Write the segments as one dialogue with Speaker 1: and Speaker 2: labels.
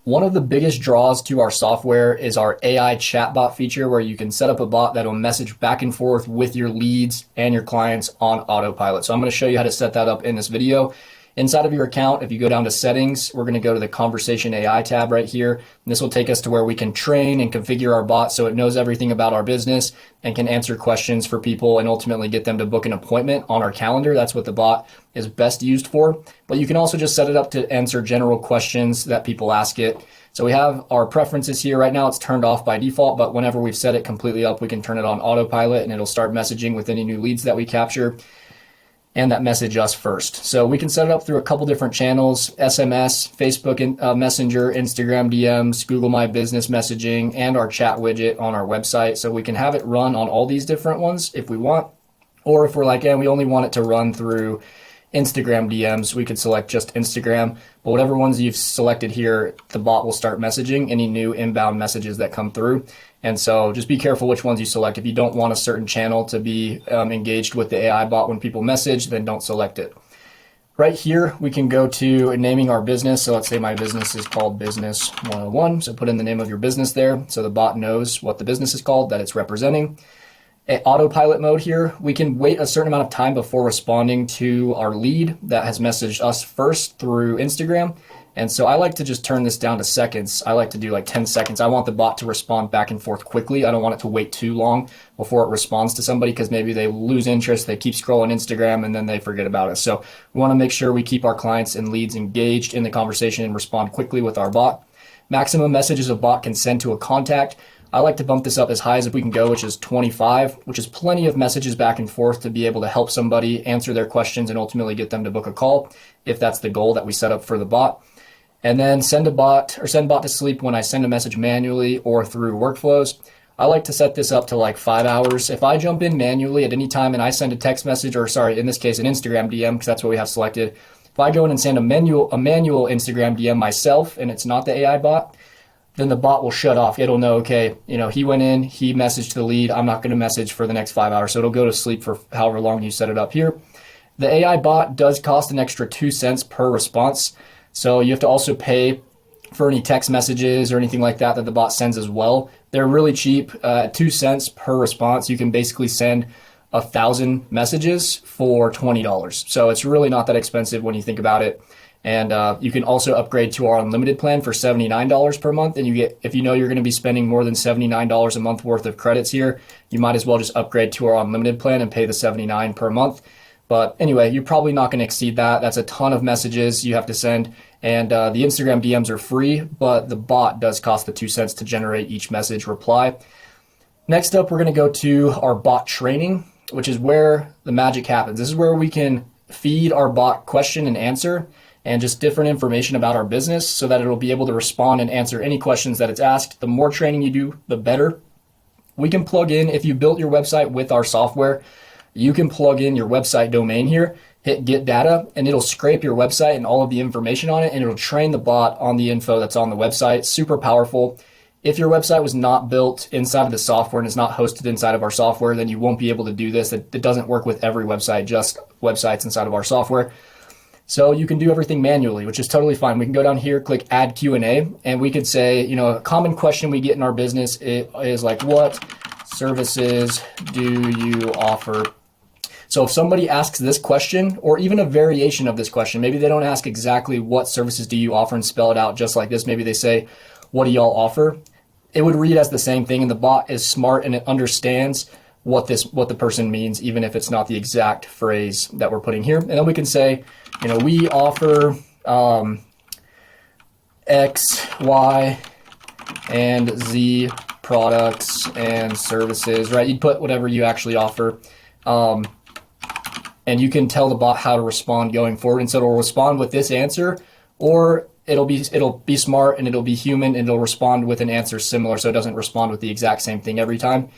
Speaker 1: One of the biggest draws to our software is our AI chatbot feature, where you can set up a bot that'll message back and forth with your leads and your clients on autopilot. So I'm going to show you how to set that up in this video. Inside of your account, if you go down to settings, we're going to go to the conversation AI tab right here. And this will take us to where we can train and configure our bot so it knows everything about our business and can answer questions for people and ultimately get them to book an appointment on our calendar. That's what the bot is best used for. But you can also just set it up to answer general questions that people ask it. So we have our preferences here. Right now it's turned off by default, but whenever we've set it completely up, we can turn it on autopilot and it'll start messaging with any new leads that we capture and that message us first. So we can set it up through a couple different channels: SMS, Facebook Messenger, Instagram DMs, Google My Business messaging, and our chat widget on our website. So we can have it run on all these different ones if we want, or if we're like, we only want it to run through Instagram DMs, we could select just Instagram. But whatever ones you've selected here, the bot will start messaging any new inbound messages that come through. And so just be careful which ones you select. If you don't want a certain channel to be engaged with the AI bot when people message, then don't select it. Right here, we can go to naming our business. So let's say my business is called Business 101. So put in the name of your business there so the bot knows what the business is called that it's representing. Autopilot mode here, we can wait a certain amount of time before responding to our lead that has messaged us first through Instagram. And so I like to just turn this down to seconds. I like to do like 10 seconds. I want the bot to respond back and forth quickly. I don't want it to wait too long before it responds to somebody, because maybe they lose interest, they keep scrolling Instagram, and then they forget about us. So we want to make sure we keep our clients and leads engaged in the conversation and respond quickly with our bot. Maximum messages a bot can send to a contact. I like to bump this up as high as we can go, which is 25, which is plenty of messages back and forth to be able to help somebody answer their questions and ultimately get them to book a call, if that's the goal that we set up for the bot. And then send bot to sleep when I send a message manually or through workflows. I like to set this up to like 5 hours. If I jump in manually at any time and I send a text message, or sorry, in this case, an Instagram DM, because that's what we have selected. If I go in and send a manual Instagram DM myself and it's not the AI bot, then the bot will shut off. It'll know, okay, he went in, he messaged the lead, I'm not going to message for the next 5 hours. So it'll go to sleep for however long you set it up here. The AI bot does cost an extra 2 cents per response. So you have to also pay for any text messages or anything like that the bot sends as well. They're really cheap, 2 cents per response. You can basically send 1,000 messages for $20. So it's really not that expensive when you think about it. And you can also upgrade to our unlimited plan for $79 per month. And you get, if you know you're going to be spending more than $79 a month worth of credits here, you might as well just upgrade to our unlimited plan and pay the $79 per month. But anyway, you're probably not going to exceed that. That's a ton of messages you have to send. And the Instagram DMs are free, but the bot does cost the 2 cents to generate each message reply. Next up, we're going to go to our bot training, which is where the magic happens. This is where we can feed our bot question and answer and just different information about our business so that it'll be able to respond and answer any questions that it's asked. The more training you do, the better. We can plug in, if you built your website with our software, you can plug in your website domain here, hit get data, and it'll scrape your website and all of the information on it, and it'll train the bot on the info that's on the website. Super powerful. If your website was not built inside of the software and is not hosted inside of our software, then you won't be able to do this. It doesn't work with every website, just websites inside of our software. So you can do everything manually, which is totally fine. We can go down here, click add Q&A, and we could say, a common question we get in our business is like, what services do you offer? So if somebody asks this question, or even a variation of this question, maybe they don't ask exactly what services do you offer and spell it out just like this. Maybe they say, what do y'all offer? It would read as the same thing, and the bot is smart and it understands what the person means, even if it's not the exact phrase that we're putting here. And then we can say, we offer X, Y, and Z products and services, right? You'd put whatever you actually offer. And you can tell the bot how to respond going forward. And so it'll respond with this answer, or it'll be smart and it'll be human and it'll respond with an answer similar, so it doesn't respond with the exact same thing every time.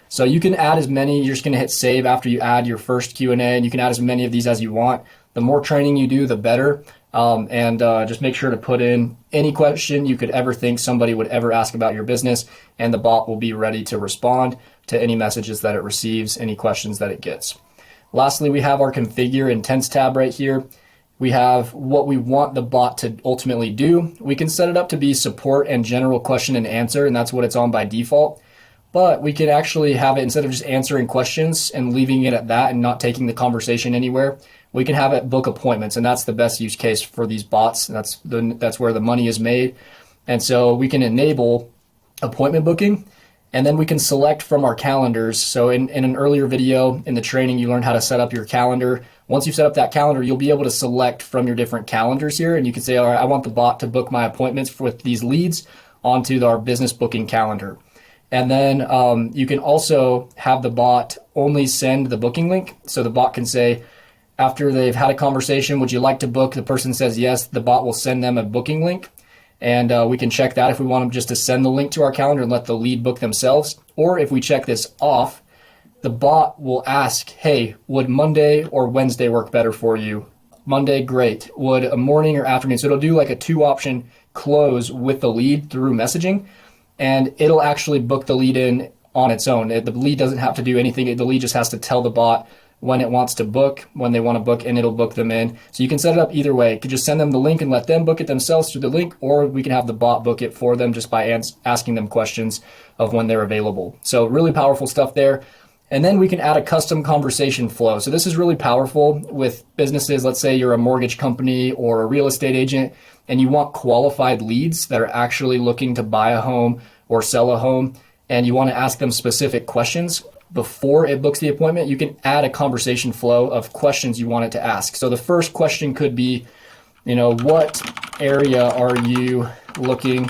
Speaker 1: So you can add as many. You're just going to hit save after you add your first Q&A, and you can add as many of these as you want. The more training you do, the better. Just make sure to put in any question you could ever think somebody would ever ask about your business, and the bot will be ready to respond to any messages that it receives, any questions that it gets. Lastly, we have our configure intents tab right here. We have what we want the bot to ultimately do. We can set it up to be support and general question and answer, and that's what it's on by default. But we can actually have it, instead of just answering questions and leaving it at that and not taking the conversation anywhere, we can have it book appointments, and that's the best use case for these bots. That's where the money is made. And so we can enable appointment booking, and then we can select from our calendars. So in an earlier video in the training, you learned how to set up your calendar. Once you've set up that calendar, you'll be able to select from your different calendars here, and you can say, all right, I want the bot to book my appointments with these leads onto our business booking calendar. And then you can also have the bot only send the booking link. So the bot can say, after they've had a conversation, would you like to book? The person says yes, the bot will send them a booking link. And we can check that if we want them just to send the link to our calendar and let the lead book themselves. Or if we check this off, the bot will ask, hey, would Monday or Wednesday work better for you? Monday, great. Would a morning or afternoon? So it'll do like a 2-option close with the lead through messaging, and it'll actually book the lead in on its own. The lead doesn't have to do anything. The lead just has to tell the bot when it wants to book, when they want to book, and it'll book them in. So you can set it up either way. You could just send them the link and let them book it themselves through the link, or we can have the bot book it for them just by asking them questions of when they're available. So really powerful stuff there. And then we can add a custom conversation flow. So this is really powerful with businesses. Let's say you're a mortgage company or a real estate agent, and you want qualified leads that are actually looking to buy a home or sell a home, and you want to ask them specific questions before it books the appointment. You can add a conversation flow of questions you want it to ask. So the first question could be, what area are you looking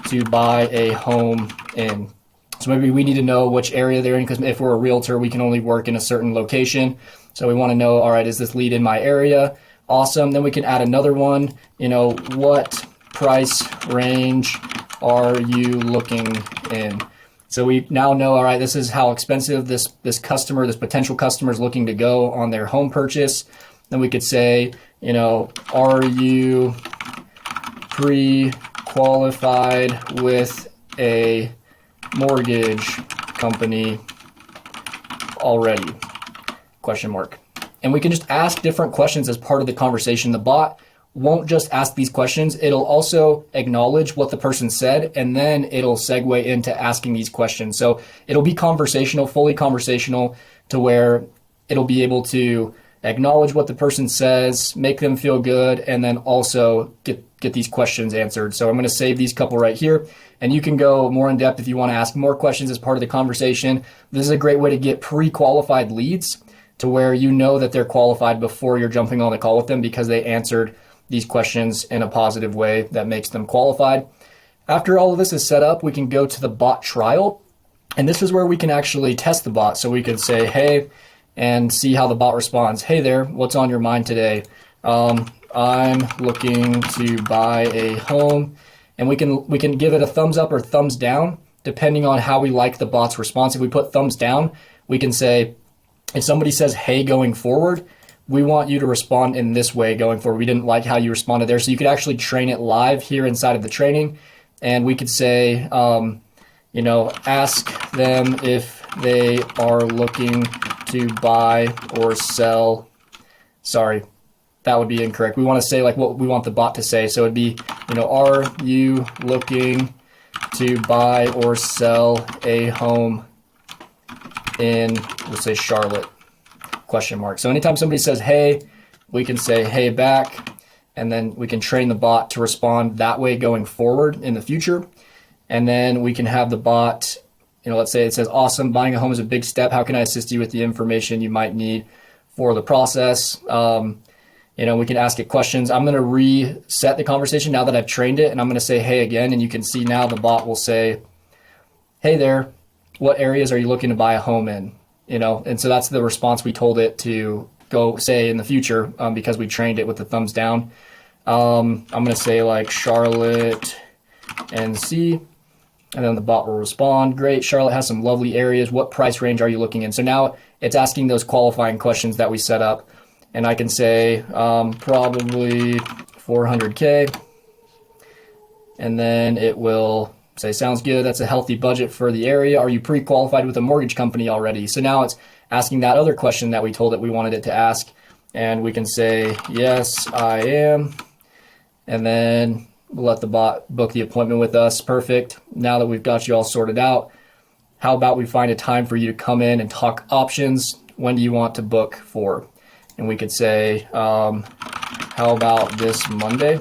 Speaker 1: to buy a home in? So maybe we need to know which area they're in, because if we're a realtor, we can only work in a certain location. So we want to know, all right, is this lead in my area? Awesome. Then we can add another one, what price range are you looking in? So we now know, all right, this is how expensive this potential customer is looking to go on their home purchase. Then we could say, are you pre-qualified with a mortgage company already? Question mark. And we can just ask different questions as part of the conversation. The bot won't just ask these questions. It'll also acknowledge what the person said, and then it'll segue into asking these questions. So it'll be conversational, fully conversational, to where it'll be able to acknowledge what the person says, make them feel good, and then also get these questions answered. So I'm going to save these couple right here, and you can go more in depth if you want to ask more questions as part of the conversation. This is a great way to get pre-qualified leads, to where you know that they're qualified before you're jumping on the call with them, because they answered these questions in a positive way that makes them qualified. After all of this is set up, we can go to the bot trial, and this is where we can actually test the bot. So we could say, hey, and see how the bot responds. Hey there, what's on your mind today? I'm looking to buy a home, and we can give it a thumbs up or thumbs down depending on how we like the bot's response. If we put thumbs down, we can say, if somebody says, hey, going forward, we want you to respond in this way going forward. We didn't like how you responded there. So you could actually train it live here inside of the training. And we could say, ask them if they are looking to buy or sell. Sorry, that would be incorrect. We want to say like what we want the bot to say. So it'd be, are you looking to buy or sell a home in, let's say, Charlotte? Question mark. So anytime somebody says, hey, we can say, hey back, and then we can train the bot to respond that way going forward in the future. And then we can have the bot, let's say it says, awesome, buying a home is a big step. How can I assist you with the information you might need for the process? We can ask it questions. I'm going to reset the conversation now that I've trained it, and I'm going to say, hey again, and you can see now the bot will say, hey there, what areas are you looking to buy a home in? And so that's the response we told it to go say in the future, because we trained it with the thumbs down. I'm going to say like Charlotte NC, and then the bot will respond. Great, Charlotte has some lovely areas. What price range are you looking in? So now it's asking those qualifying questions that we set up, and I can say probably 400K, and then it will say, sounds good, that's a healthy budget for the area. Are you pre-qualified with a mortgage company already? So now it's asking that other question that we told it we wanted it to ask. and we can say, yes, I am. And then we'll let the bot book the appointment with us. Perfect. Now that we've got you all sorted out, how about we find a time for you to come in and talk options? When do you want to book for? And we could say, how about this Monday?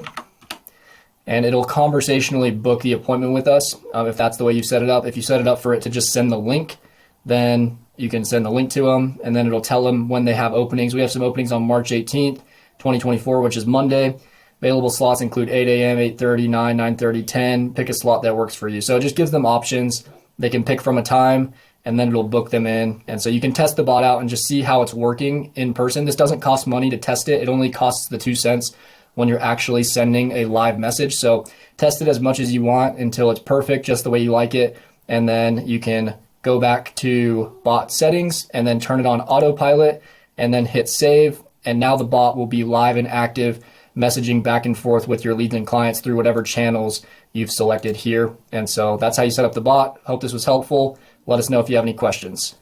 Speaker 1: And it'll conversationally book the appointment with us if that's the way you set it up. If you set it up for it to just send the link, then you can send the link to them, and then it'll tell them when they have openings. We have some openings on March 18th, 2024, which is Monday. Available slots include 8 a.m., 8:30, 9, 9:30, 10. Pick a slot that works for you. So it just gives them options. They can pick from a time, and then it'll book them in. And so you can test the bot out and just see how it's working in person. This doesn't cost money to test it. It only costs the 2 cents when you're actually sending a live message. So test it as much as you want until it's perfect, just the way you like it. And then you can go back to bot settings and then turn it on autopilot and then hit save. And now the bot will be live and active, messaging back and forth with your leads and clients through whatever channels you've selected here. And so that's how you set up the bot. Hope this was helpful. Let us know if you have any questions.